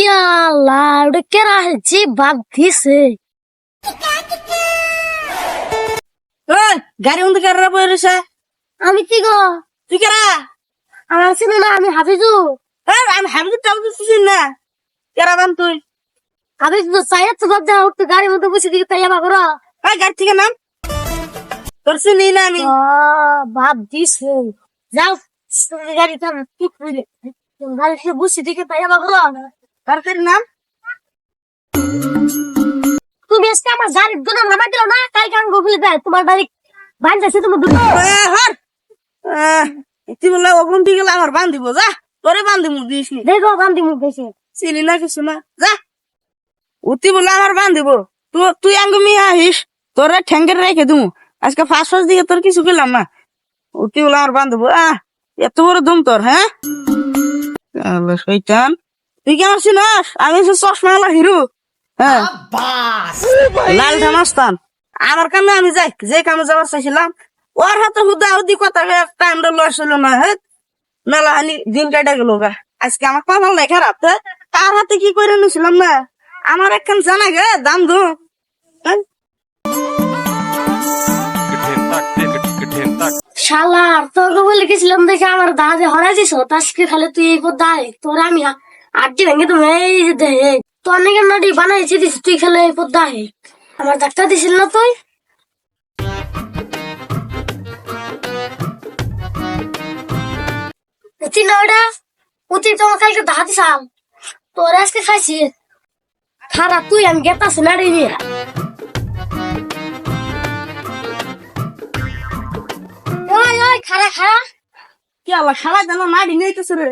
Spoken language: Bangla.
ইয়াল্লাহ ওটা কেরা হয়েছে বাপ দিছে গাড়ি মধ্যে কেরা বই রয়েছে? আমি কি গো তুই কেরা? আমার চিনি না আমি হাফিজু আমি হাবিজ টাবিজ চিনি না। কেরা বান তুই? হাফিজু চাই তো বাপ যা উঠতে গাড়ির মধ্যে বসে দিকে তাই আবার করো গাড়ি থেকে নাম। তোর চিনি না আমি। বাপ দিছে যাও গাড়িটা ঠিক করে গাড়িতে বসে দিকে তাই আবার করো তাড়াতাড়ি নাম। তুমি আজকে আমার গাড়ির দুটো নামা দিল না কালকে আমি গুগলে দেয় তোমার বাড়ি বান যাচ্ছে তুমি দুটো তুই বললে ওখান থেকে গেলে আমার বান দিব, যা তোরে বান দিব দিস নি। দেখো বান্দি মুখ দেখে চিনি না কিছু না, যা। উতি বলে আমার বান দিব, তুই আঙ্গ মিয়া আহিস তোরে ঠেঙ্গের রেখে দিমু। আজকে ফাঁস দিকে তোর কিছু পেলাম না। উতি বলে আমার বান দিব, এত বড় দম তোর। হ্যাঁ শৈতান, তুই কি আমার চিনাস? আমি চশমা হিরো। হ্যাঁ লাল ধামাস্তান। আমার কামে আমি যাই, যে কামে যাওয়ার চাইছিলাম ওর হাতে হুদা হুদি কথা টাইম লড়ছিল না। হ্যাঁ মেলা হানি দিন কাটা গেল গা। আজকে আমার কপাল নাই খারাপ, তার হাতে কি করে নিছিলাম না। আমার একখান জানা গে দাম দু। শালার তোকে বলে গেছিলাম দেখে আমার দাদা হরাই দিস আজকে খালি তুই এই দায় তোর আমি আড্ডি ভেঙে তুমি এই যে দে তোর নাকি নাডি বানাইছি দিস তুই খেলে এই দায় আমার ডাক্তার দিছিল না তুই চিনা ওটা উতি তোমার কালকে দাহা দিসাম তোর আজকে খাইছি খারাপ তুই আমি গেতাছি নাড়ি নিয়ে ওই ওই খারা খারা কি আল্লাহ খালা যেন মারি নিতেছে রে।